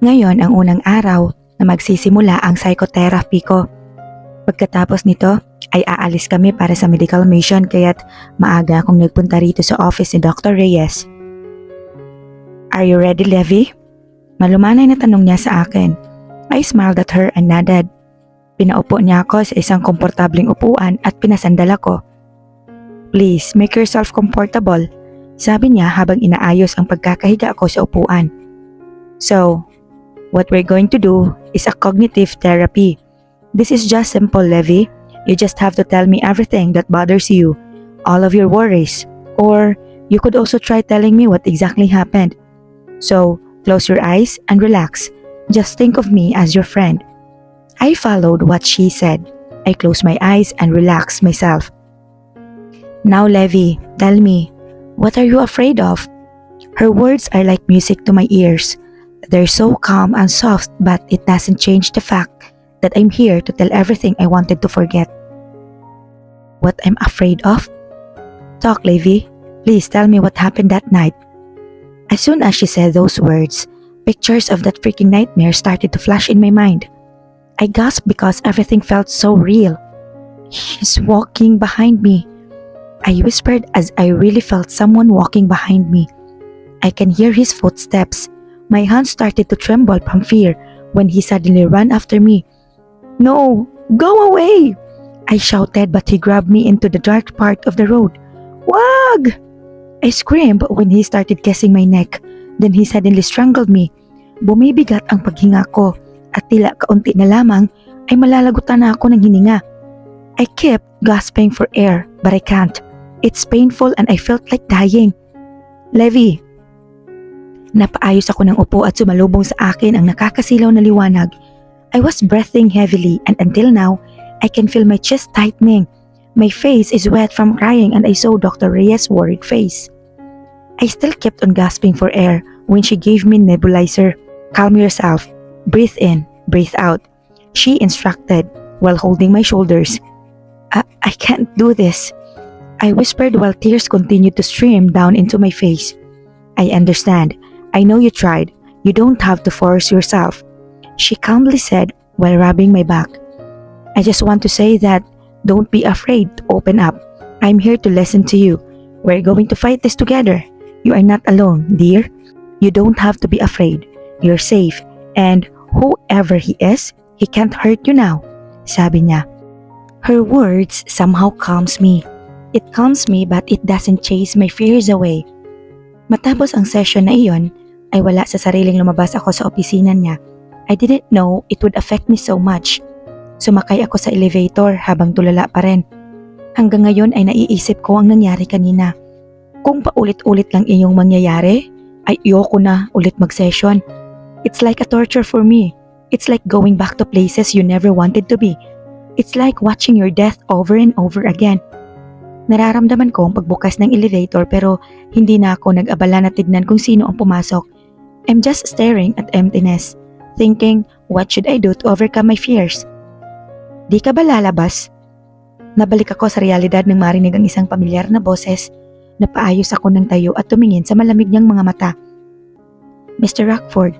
Ngayon ang unang araw na magsisimula ang psychotherapy ko. Pagkatapos nito ay aalis kami para sa medical mission kaya't maaga akong nagpunta rito sa office ni Dr. Reyes. "Are you ready, Levi?" Malumanay na tanong niya sa akin. I smiled at her and nodded. Pinaupo niya ako sa isang komportabling upuan at pinasandal ako. "Please, make yourself comfortable," sabi niya habang inaayos ang pagkakahiga ko sa upuan. "So, what we're going to do is a cognitive therapy. This is just simple, Levi. You just have to tell me everything that bothers you, all of your worries, or you could also try telling me what exactly happened. So, close your eyes and relax. Just think of me as your friend." I followed what she said. I closed my eyes and relaxed myself. "Now, Levi, tell me, what are you afraid of?" Her words are like music to my ears. They're so calm and soft, but it doesn't change the fact that I'm here to tell everything I wanted to forget. What I'm afraid of? Talk, Levi. Please tell me what happened that night. As soon as she said those words, pictures of that freaking nightmare started to flash in my mind. I gasped because everything felt so real. "He's walking behind me," I whispered as I really felt someone walking behind me. I can hear his footsteps. My hands started to tremble from fear when he suddenly ran after me. "No, go away!" I shouted, but he grabbed me into the dark part of the road. "Wag!" I screamed when he started kissing my neck. Then he suddenly strangled me. Bumibigat ang paghinga ko at tila kaunti na lamang ay malalagutan na ako ng hininga. I kept gasping for air but I can't. It's painful and I felt like dying. "Levi." Napaayos ako ng upo at sumalubong sa akin ang nakakasilaw na liwanag. I was breathing heavily and until now, I can feel my chest tightening. My face is wet from crying and I saw Dr. Reyes' worried face. I still kept on gasping for air when she gave me nebulizer. "Calm yourself. Breathe in, breathe out," she instructed while holding my shoulders. I can't do this," I whispered while tears continued to stream down into my face. "I understand. I know you tried. You don't have to force yourself," she calmly said while rubbing my back. "I just want to say that don't be afraid to open up. I'm here to listen to you. We're going to fight this together. You are not alone, dear. You don't have to be afraid. You're safe. And whoever he is, he can't hurt you now," sabi niya. Her words somehow calms me. It calms me but it doesn't chase my fears away. Matapos ang session na iyon, ay wala sa sariling lumabas ako sa opisina niya. I didn't know it would affect me so much. Sumakay ako sa elevator habang tulala pa rin. Hanggang ngayon ay naiisip ko ang nangyari kanina. Kung paulit-ulit lang iyong mangyayari, ay ayoko na ulit mag-session. It's like a torture for me. It's like going back to places you never wanted to be. It's like watching your death over and over again. Nararamdaman ko ang pagbukas ng elevator pero hindi na ako nag-abala na tignan kung sino ang pumasok. I'm just staring at emptiness, thinking, what should I do to overcome my fears? "Di ka ba lalabas?" Nabalik ako sa realidad nang marinig ang isang pamilyar na boses. Napaayos ako ng tayo at tumingin sa malamig niyang mga mata. "Mr. Rockford."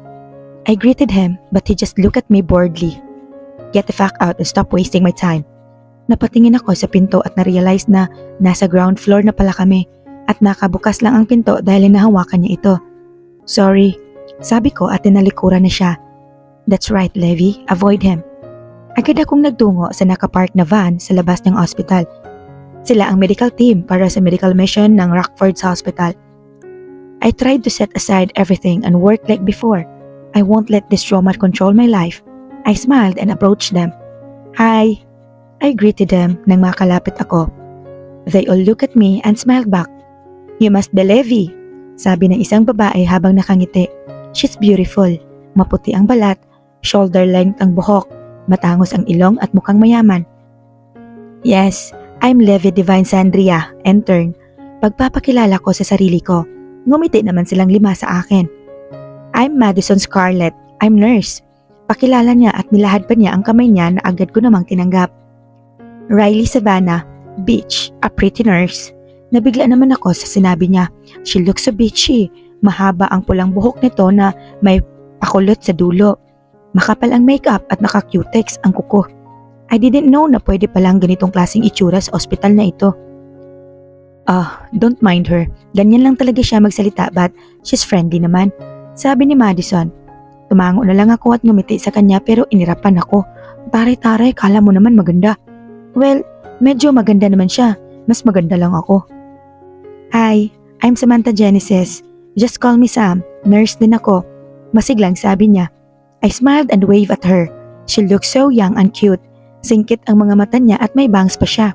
I greeted him but he just looked at me boredly. "Get the fuck out and stop wasting my time." Napatingin ako sa pinto at na-realize na nasa ground floor na pala kami at nakabukas lang ang pinto dahil nahawakan niya ito. "Sorry," sabi ko at tinalikuran na siya. "That's right, Levi. Avoid him." Agad akong nagtungo sa nakapark na van sa labas ng ospital. Sila ang medical team para sa medical mission ng Rockford's Hospital. I tried to set aside everything and work like before. I won't let this trauma control my life. I smiled and approached them. "Hi." I greeted them nang makalapit ako. They all looked at me and smiled back. "You must be Levi," sabi ng isang babae habang nakangiti. She's beautiful. Maputi ang balat, shoulder length ang buhok, matangos ang ilong at mukhang mayaman. "Yes, I'm Levi Divine Sandria, intern." Pagpapakilala ko sa sarili ko. Ngumiti naman silang lima sa akin. "I'm Madison Scarlett. I'm nurse." Pakilala niya at nilahad pa niya ang kamay niya na agad ko namang tinanggap. "Riley Savannah, Beach, a pretty nurse." Nabigla naman ako sa sinabi niya. She looks so beachy. Mahaba ang pulang buhok nito na may pakulot sa dulo. Makapal ang makeup at naka-cutex ang kuko. I didn't know na pwede palang ganitong klaseng itsura sa ospital na ito. Don't mind her. Ganyan lang talaga siya magsalita but she's friendly naman. Sabi ni Madison. Tumango na lang ako at ngumiti sa kanya pero inirapan ako. Taray-taray, kala mo naman maganda. Well, medyo maganda naman siya. Mas maganda lang ako. Hi, I'm Samantha Genesis. Just call me Sam. Nurse din ako. Masiglang sabi niya. I smiled and waved at her. She looked so young and cute. Singkit ang mga mata niya at may bangs pa siya.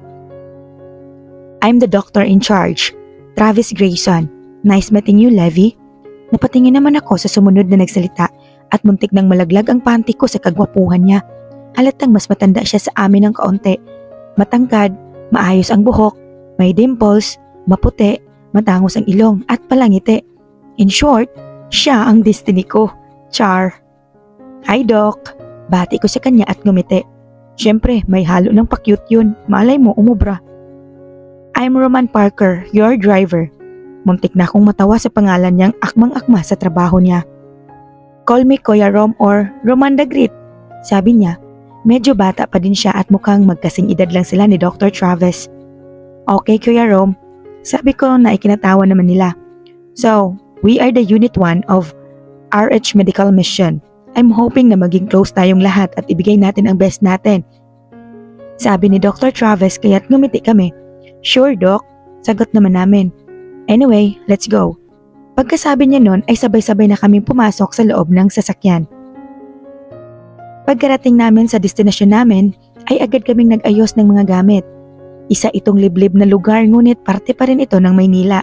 I'm the doctor in charge. Travis Grayson. Nice meeting you, Levi. Napatingin naman ako sa sumunod na nagsalita at muntik nang malaglag ang panty ko sa kagwapuhan niya. Halatang mas matanda siya sa amin ng kaunti. Matangkad, maayos ang buhok, may dimples, maputi, matangos ang ilong at palangiti. In short, siya ang destiny ko. Char. Hi Doc. Bati ko sa kanya at ngumiti. Siyempre, may halo ng pa-cute yun. Malay mo, umubra. I'm Roman Parker, your driver. Muntik na akong matawa sa pangalan niyang akmang-akma sa trabaho niya. Call me Kuya Rom or Roman the Great. Sabi niya, medyo bata pa din siya at mukhang magkasing edad lang sila ni Dr. Travis. Okay Kuya Rom, sabi ko na ikinatawa naman nila. So, we are the Unit 1 of RH Medical Mission. I'm hoping na maging close tayong lahat at ibigay natin ang best natin. Sabi ni Dr. Travis kaya't ngumiti kami. Sure Doc, sagot naman namin. Anyway, let's go. Pagkasabi niya nun ay sabay-sabay na kaming pumasok sa loob ng sasakyan. Pagkarating namin sa destinasyon namin ay agad kaming nag-ayos ng mga gamit. Isa itong liblib na lugar ngunit parte pa rin ito ng Maynila.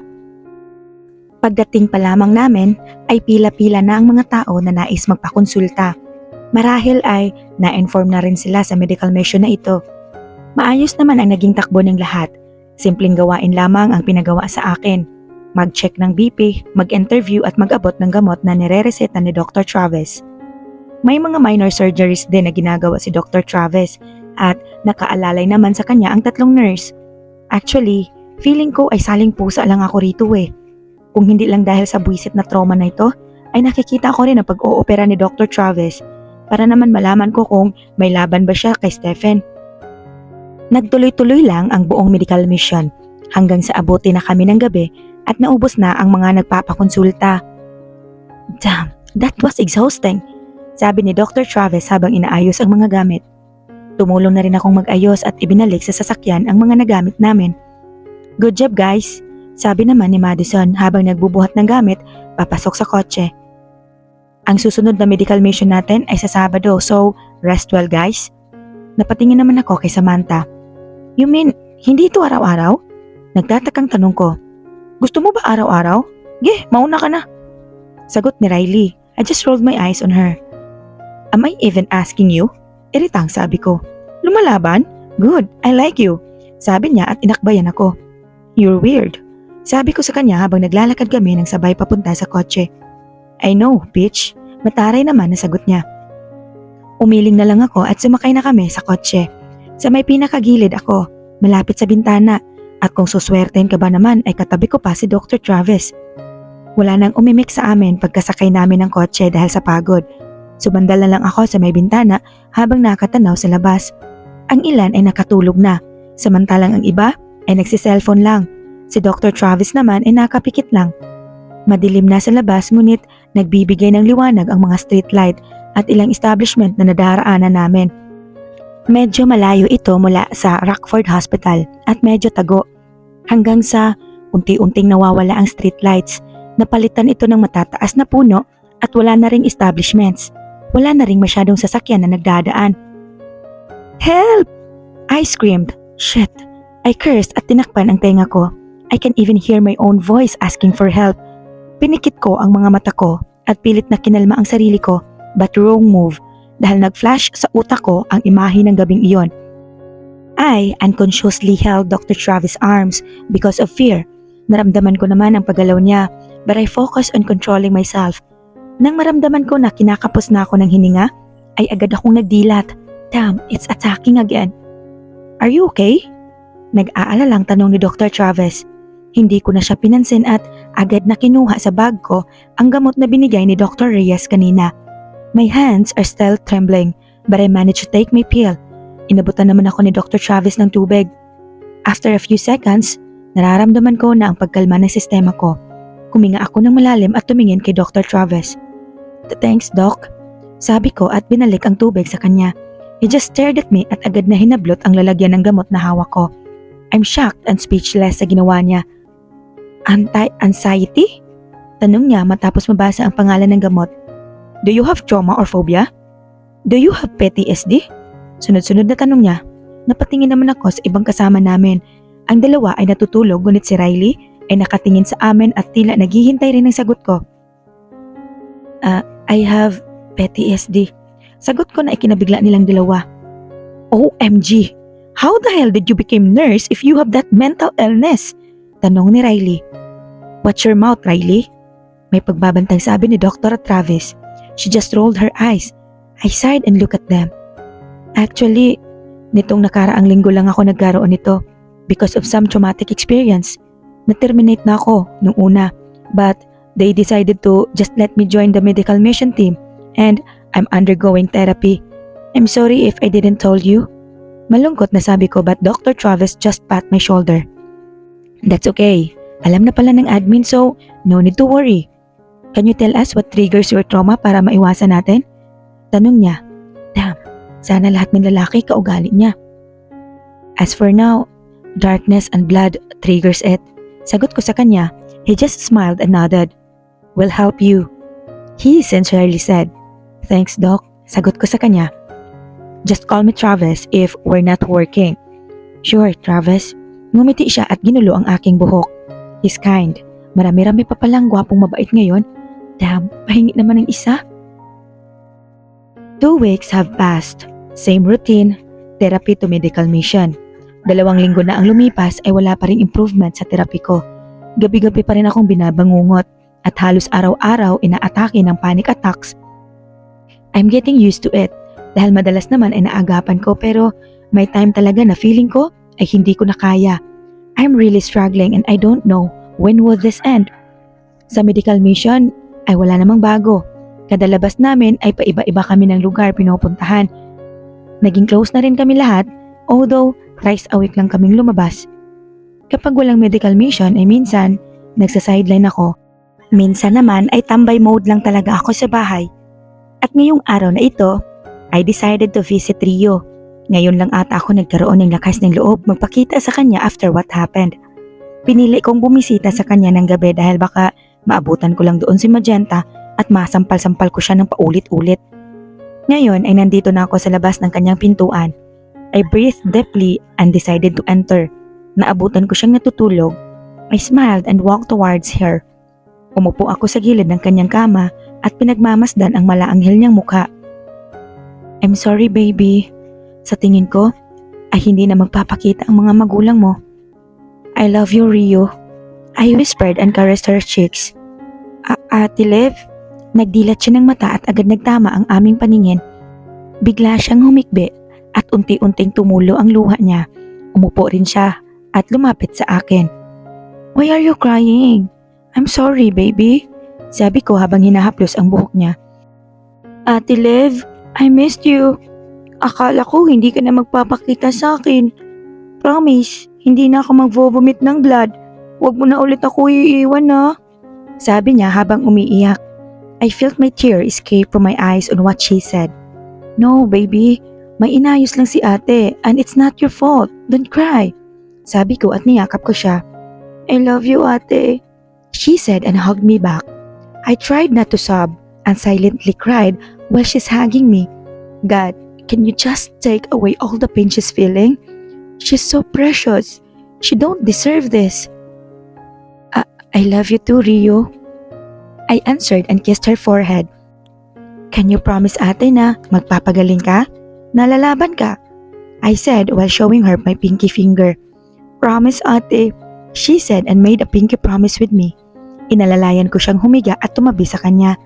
Pagdating pa lamang namin ay pila-pila na ang mga tao na nais magpakonsulta. Marahil ay na-inform na rin sila sa medical mission na ito. Maayos naman ang naging takbo ng lahat. Simpleng gawain lamang ang pinagawa sa akin. Mag-check ng BP, mag-interview at mag-abot ng gamot na nire-reseta ni Dr. Travis. May mga minor surgeries din na ginagawa si Dr. Travis at nakaalalay naman sa kanya ang 3 nurse. Actually, feeling ko ay saling pusa lang ako rito eh. Kung hindi lang dahil sa buwisit na trauma na ito, ay nakikita ko rin ang pag-oopera ni Dr. Travis para naman malaman ko kung may laban ba siya kay Stephen. Nagtuloy-tuloy lang ang buong medical mission hanggang sa abuti na kami ng gabi at naubos na ang mga nagpapakonsulta. Damn, that was exhausting, sabi ni Dr. Travis habang inaayos ang mga gamit. Tumulong na rin akong mag-ayos at ibinalik sa sasakyan ang mga nagamit namin. Good job guys, sabi naman ni Madison habang nagbubuhat ng gamit papasok sa kotse. Ang susunod na medical mission natin ay sa Sabado so rest well guys. Napatingin naman ako kay Samantha. You mean, hindi ito araw-araw? Nagtatakang tanong ko. Gusto mo ba araw-araw? Mauna ka na. Sagot ni Riley. I just rolled my eyes on her. Am I even asking you? Iritang sabi ko. Lumalaban? Good, I like you. Sabi niya at inakbayan ako. You're weird. Sabi ko sa kanya habang naglalakad kami ng sabay papunta sa kotse. I know, bitch. Mataray naman na sagot niya. Umiling na lang ako at sumakay na kami sa kotse. Sa may pinakagilid ako, malapit sa bintana. At kung suswertein ka ba naman ay katabi ko pa si Dr. Travis. Wala nang umimik sa amin pagkasakay namin ng kotse dahil sa pagod. Sumandal na lang ako sa may bintana habang nakatanaw sa labas. Ang ilan ay nakatulog na, samantalang ang iba ay nagsiselfone lang. Si Dr. Travis naman ay nakapikit lang. Madilim na sa labas ngunit nagbibigay ng liwanag ang mga street light at ilang establishment na nadaraanan namin. Medyo malayo ito mula sa Rockford Hospital at medyo tago. Hanggang sa unti-unting nawawala ang street lights, napalitan ito ng matataas na puno at wala na ring establishments. Wala na ring masyadong sasakyan na nagdadaan. Help! I screamed. Shit! I cursed at tinakpan ang tenga ko. I can even hear my own voice asking for help. Pinikit ko ang mga mata ko at pilit na kinalma ang sarili ko, but wrong move dahil nag-flash sa utak ko ang imahe ng gabing iyon. I unconsciously held Dr. Travis' arms because of fear. Naramdaman ko naman ang paggalaw niya, but I focused on controlling myself. Nang maramdaman ko na kinakapos na ako ng hininga, ay agad akong nagdilat. Damn, it's attacking again. Are you okay? Nag-aalalang tanong ni Dr. Travis. Hindi ko na siya pinansin at agad na kinuha sa bag ko ang gamot na binigay ni Dr. Reyes kanina. My hands are still trembling, but I managed to take my pill. Inabutan naman ako ni Dr. Travis ng tubig. After a few seconds, nararamdaman ko na ang pagkalma ng sistema ko. Huminga ako ng malalim at tumingin kay Dr. Travis. Thanks, Doc. Sabi ko at binalik ang tubig sa kanya. He just stared at me at agad na hinablot ang lalagyan ng gamot na hawak ko. I'm shocked and speechless sa ginawa niya. Anti-anxiety? Tanong niya matapos mabasa ang pangalan ng gamot. Do you have trauma or phobia? Do you have PTSD? Sunod-sunod na tanong niya. Napatingin naman ako sa ibang kasama namin. Ang dalawa ay natutulog ngunit si Riley ay nakatingin sa amin at tila naghihintay rin ng sagot ko. I have PTSD. Sagot ko na ikinabigla nilang dalawa. OMG! How the hell did you become nurse if you have that mental illness? Tanong ni Riley. Watch your mouth, Riley. May pagbabantang sabi ni Dr. Travis. She just rolled her eyes. I sighed and looked at them. Actually, nitong nakaraang linggo lang ako nagkaroon nito because of some traumatic experience. Na-terminate na ako nung una, but they decided to just let me join the medical mission team and I'm undergoing therapy. I'm sorry if I didn't tell you. Malungkot na sabi ko but Dr. Travis just pat my shoulder. That's okay. Alam na pala ng admin so no need to worry. Can you tell us what triggers your trauma para maiwasan natin? Tanong niya. Damn, sana lahat ng lalaki kaugali niya. As for now, darkness and blood triggers it. Sagot ko sa kanya. He just smiled and nodded. Will help you. He sincerely said. Thanks, Doc. Sagot ko sa kanya. Just call me Travis if we're not working. Sure, Travis. Ngumiti siya at ginulo ang aking buhok. He's kind. Marami-rami pa palang gwapong mabait ngayon. Damn, pahingi naman ng isa. 2 weeks have passed. Same routine, therapy to medical mission. 2 linggo na ang lumipas ay wala pa ring improvement sa therapy ko. Gabi-gabi pa rin akong binabangungot at halos araw-araw inaatake ng panic attacks. I'm getting used to it dahil madalas naman ay naagapan ko pero may time talaga na feeling ko ay hindi ko na kaya. I'm really struggling and I don't know when will this end. Sa medical mission ay wala namang bago. Kada labas namin ay paiba-iba kami ng lugar pinupuntahan. Naging close na rin kami lahat although thrice a week lang kaming lumabas. Kapag walang medical mission ay minsan nagsa-sideline ako. Minsan naman ay tambay mode lang talaga ako sa bahay. At ngayong araw na ito, I decided to visit Rio. Ngayon lang ata ako nagkaroon ng lakas ng loob magpakita sa kanya after what happened. Pinili kong bumisita sa kanya ng gabi dahil baka maabutan ko lang doon si Magenta at masampal-sampal ko siya ng paulit-ulit. Ngayon ay nandito na ako sa labas ng kanyang pintuan. I breathed deeply and decided to enter. Naabutan ko siyang natutulog. I smiled and walked towards her. Umupo ako sa gilid ng kanyang kama at pinagmamasdan ang malaanghel niyang mukha. I'm sorry baby. Sa tingin ko ay hindi na magpapakita ang mga magulang mo. I love you Rio. I whispered and caressed her cheeks. Ate Liv? Nagdilat siya ng mata at agad nagtama ang aming paningin. Bigla siyang humikbi at unti-unting tumulo ang luha niya. Umupo rin siya at lumapit sa akin. Why are you crying? I'm sorry baby. Sabi ko habang hinahaplos ang buhok niya. Ate Liv, I missed you. Akala ko hindi ka na magpapakita sa akin. Promise, hindi na ako mag-vomit ng blood. Huwag mo na ulit ako iiwan na. Sabi niya habang umiiyak. I felt my tear escape from my eyes on what she said. No baby, may inayos lang si ate and it's not your fault. Don't cry. Sabi ko at niyakap ko siya. I love you ate. She said and hugged me back. I tried not to sob and silently cried while she's hugging me. God, can you just take away all the pain she's feeling? She's so precious. She don't deserve this. I love you too, Rio. I answered and kissed her forehead. Can you promise ate na magpapagaling ka? Nalalaban ka? I said while showing her my pinky finger. Promise ate, she said and made a pinky promise with me. Inalalayan ko siyang humiga at tumabi sa kanya.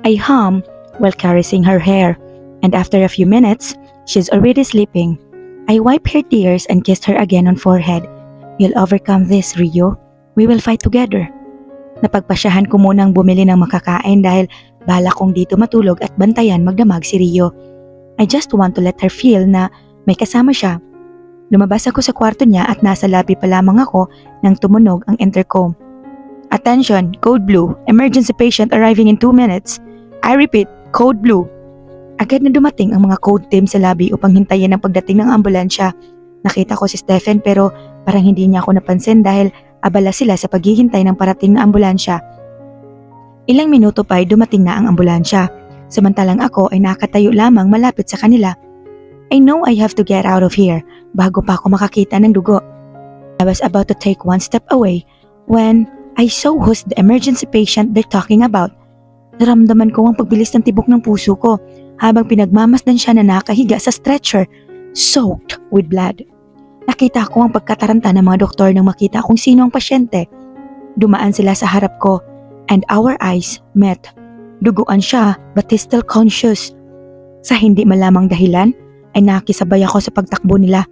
I hummed while caressing her hair. And after a few minutes, she's already sleeping. I wiped her tears and kissed her again on forehead. You'll overcome this, Rio. We will fight together. Napagpasyahan ko munang bumili ng makakain dahil Bala kong dito matulog at bantayan magdamag si Rio. I just want to let her feel na may kasama siya. Lumabas ako sa kwarto niya at nasa labi pa lamang ako nang tumunog ang intercom. Attention, code blue, emergency patient arriving in 2 minutes. I repeat, code blue. Agad na dumating ang mga code team sa labi upang hintayin ang pagdating ng ambulansya. Nakita ko si Stephen pero parang hindi niya ako napansin dahil abala sila sa paghihintay ng parating na ambulansya. Ilang minuto pa ay dumating na ang ambulansya. Samantalang ako ay nakatayo lamang malapit sa kanila. I know I have to get out of here bago pa ako makakita ng dugo. I was about to take one step away when I saw who's the emergency patient they're talking about. Naramdaman ko ang pagbilis ng tibok ng puso ko habang pinagmamasdan siya na nakahiga sa stretcher, soaked with blood. Nakita ko ang pagkataranta ng mga doktor nang makita kung sino ang pasyente. Dumaan sila sa harap ko and our eyes met. Duguan siya but he's still conscious. Sa hindi malamang dahilan ay nakisabay ako sa pagtakbo nila.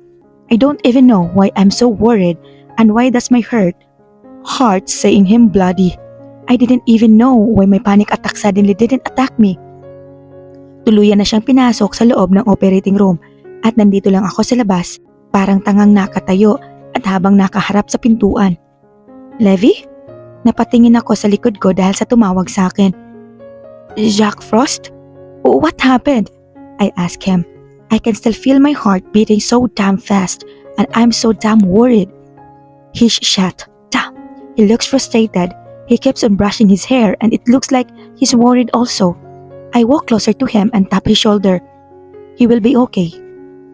I don't even know why I'm so worried and why does my heart saying him bloody. I didn't even know why my panic attack suddenly didn't attack me. Tuluyan na siyang pinasok sa loob ng operating room at nandito lang ako sa labas, parang tangang nakatayo at habang nakaharap sa pintuan. Levi? Napatingin ako sa likod ko dahil sa tumawag sa akin. Jack Frost? What happened? I asked him. I can still feel my heart beating so damn fast and I'm so damn worried. He's shut. Damn. He looks frustrated. He keeps on brushing his hair and it looks like he's worried also. I walk closer to him and tap his shoulder. He will be okay,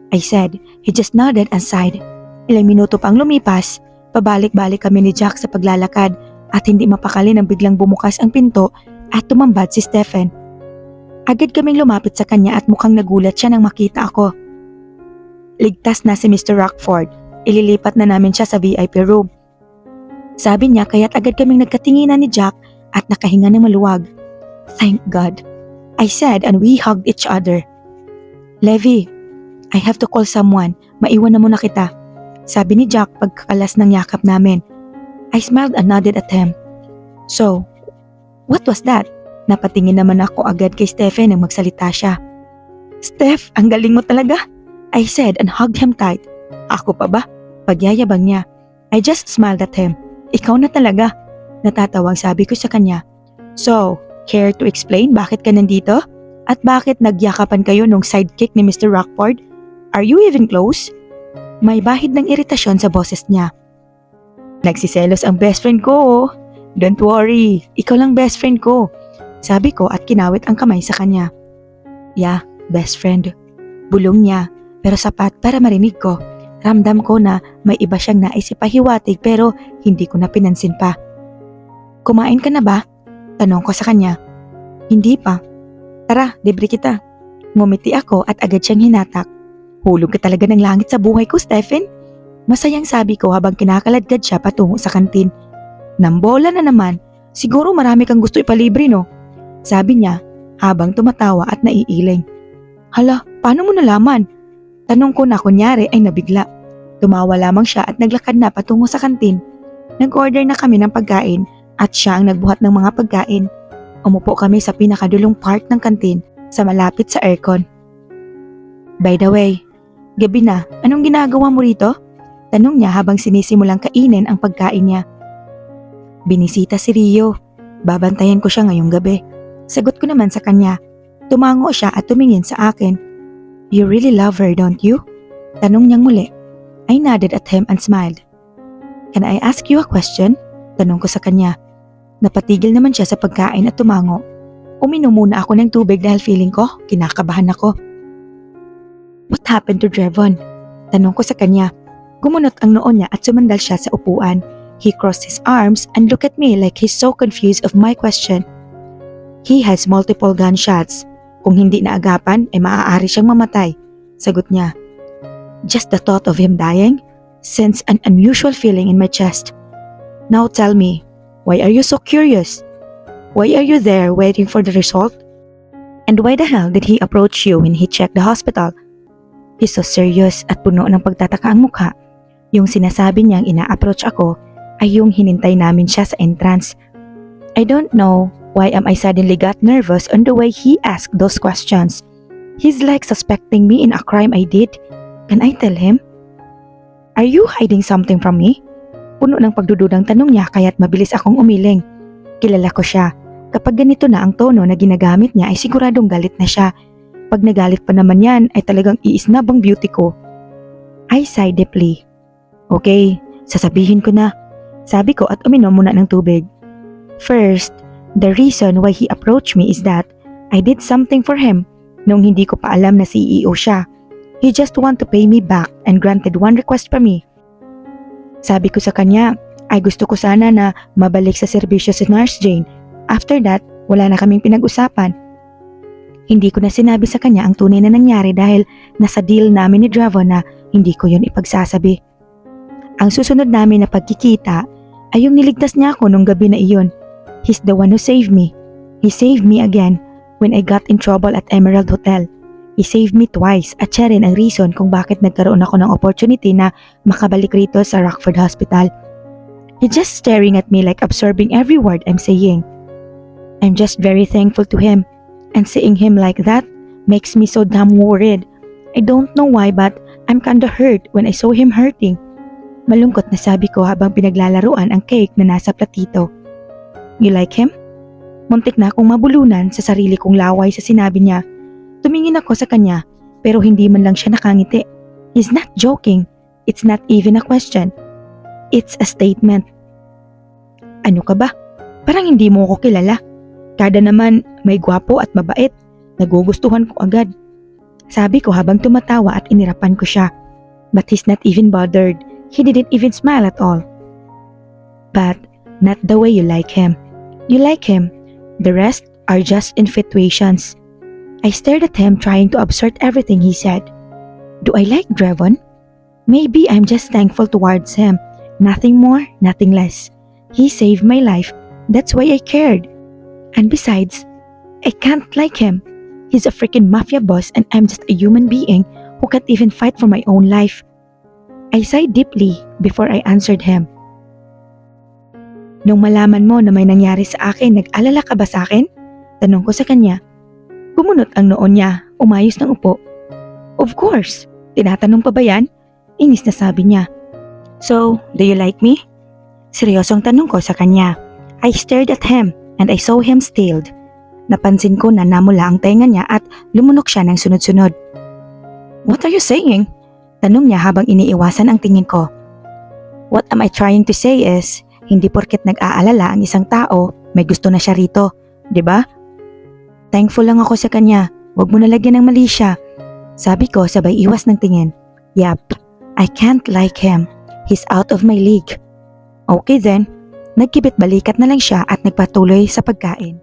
I said. He just nodded and sighed. Ilang minuto pang lumipas, pabalik-balik kami ni Jack sa paglalakad at hindi mapakali nang biglang bumukas ang pinto at tumambad si Stephen. Agad kaming lumapit sa kanya at mukhang nagulat siya nang makita ako. Ligtas na si Mr. Rockford. Ililipat na namin siya sa VIP room. Sabi niya kaya't agad kaming nagkatinginan ni Jack at nakahinga ng maluwag. Thank God, I said and we hugged each other. Levi, I have to call someone. Maiwan na muna kita. Sabi ni Jack pagkakalas ng yakap namin. I smiled and nodded at him. So, what was that? Napatingin naman ako agad kay Stephen nang magsalita siya. Steph, ang galing mo talaga, I said and hugged him tight. Ako pa ba? Pagyayabang niya. I just smiled at him. Ikaw na talaga. Natatawang sabi ko sa kanya. So, care to explain bakit ka nandito? At bakit nagyakapan kayo nung sidekick ni Mr. Rockford? Are you even close? May bahid ng iritasyon sa boses niya. Nagsiselos ang best friend ko. Don't worry, ikaw lang best friend ko. Sabi ko at kinawit ang kamay sa kanya. Yeah, best friend. Bulong niya pero sapat para marinig ko. Ramdam ko na may iba siyang nais ipahiwatig pero hindi ko na pinansin pa. Kumain ka na ba? Tanong ko sa kanya. Hindi pa. Tara, libre kita. Ngumiti ako at agad siyang hinatak. Hulog ka talaga ng langit sa buhay ko, Stephen. Masayang sabi ko habang kinakaladkad siya patungo sa kantin. Nambola na naman. Siguro marami kang gusto ipalibre, no? Sabi niya habang tumatawa at naiiling. Hala, paano mo nalaman? Tanong ko na kunyari ay nabigla. Tumawa lamang siya at naglakad na patungo sa kantin. Nag-order na kami ng pagkain at siya ang nagbuhat ng mga pagkain. Umupo kami sa pinakadulong part ng kantin sa malapit sa aircon. By the way, gabi na, anong ginagawa mo rito? Tanong niya habang sinisimulang kainin ang pagkain niya. Binisita si Rio. Babantayan ko siya ngayong gabi. Sagot ko naman sa kanya. Tumango siya at tumingin sa akin. You really love her, don't you? Tanong niyang muli. I nodded at him and smiled. Can I ask you a question? Tanong ko sa kanya. Napatigil naman siya sa pagkain at tumango. Uminom muna ako ng tubig dahil feeling ko kinakabahan ako. What happened to Drevon? Tanong ko sa kanya. Gumunot ang noo niya at sumandal siya sa upuan. He crossed his arms and looked at me like he's so confused of my question. He has multiple gunshots. Kung hindi naagapan, ay maaari siyang mamatay. Sagot niya. Just the thought of him dying sends an unusual feeling in my chest. Now tell me, why are you so curious? Why are you there waiting for the result? And why the hell did he approach you when he checked the hospital? He's so serious at puno ng pagtataka ang mukha. Yung sinasabi niyang ina-approach ako ay yung hinintay namin siya sa entrance. I don't know Why am I suddenly got nervous on the way he asked those questions? He's like suspecting me in a crime I did. Can I tell him? Are you hiding something from me? Puno ng pagdududang tanong niya kaya't mabilis akong umiling. Kilala ko siya. Kapag ganito na ang tono na ginagamit niya ay siguradong galit na siya. Pag nagalit pa naman yan ay talagang iisnab ang beauty ko. I sighed deeply. Okay, sasabihin ko na. Sabi ko at uminom muna ng tubig. First, the reason why he approached me is that I did something for him nung hindi ko pa alam na CEO siya. He just want to pay me back and granted one request from me. Sabi ko sa kanya, ay gusto ko sana na mabalik sa serbisyo si Nurse Jane. After that, wala na kaming pinag-usapan. Hindi ko na sinabi sa kanya ang tunay na nangyari dahil nasa deal namin ni Dravo na hindi ko yun ipagsasabi. Ang susunod namin na pagkikita ay yung niligtas niya ako nung gabi na iyon. He's the one who saved me. He saved me again when I got in trouble at Emerald Hotel. He saved me twice at siya rin ang reason kung bakit nagkaroon ako ng opportunity na makabalik rito sa Rockford Hospital. He's just staring at me like absorbing every word I'm saying. I'm just very thankful to him. And seeing him like that makes me so damn worried. I don't know why but I'm kinda hurt when I saw him hurting. Malungkot na sabi ko habang pinaglalaruan ang cake na nasa platito. You like him? Muntik na akong mabulunan sa sarili kong laway sa sinabi niya. Tumingin ako sa kanya pero hindi man lang siya nakangiti. He's not joking. It's not even a question. It's a statement. Ano ka ba? Parang hindi mo ako kilala. Kada naman may gwapo at mabait. Nagugustuhan ko agad. Sabi ko habang tumatawa at inirapan ko siya. But he's not even bothered. He didn't even smile at all. But not the way you like him. You like him. The rest are just infatuations. I stared at him trying to absorb everything he said. Do I like Drevon? Maybe I'm just thankful towards him. Nothing more, nothing less. He saved my life. That's why I cared. And besides, I can't like him. He's a freaking mafia boss and I'm just a human being who can't even fight for my own life. I sighed deeply before I answered him. Nung malaman mo na may nangyari sa akin, nag-alala ka ba sa akin? Tanong ko sa kanya. Kumunot ang noon niya, umayos ng upo. Of course, tinatanong pa ba yan? Inis na sabi niya. So, do you like me? Seryosong tanong ko sa kanya. I stared at him and I saw him stilled. Napansin ko na namula ang tenga niya at lumunok siya ng sunod-sunod. What are you saying? Tanong niya habang iniiwasan ang tingin ko. What am I trying to say is, hindi porket nag-aalala ang isang tao, may gusto na siya rito, di ba? Thankful lang ako sa kanya, wag mo nalagyan ng mali siya. Sabi ko sabay iwas ng tingin. Yup, I can't like him. He's out of my league. Okay then, nagkibit balikat na lang siya at nagpatuloy sa pagkain.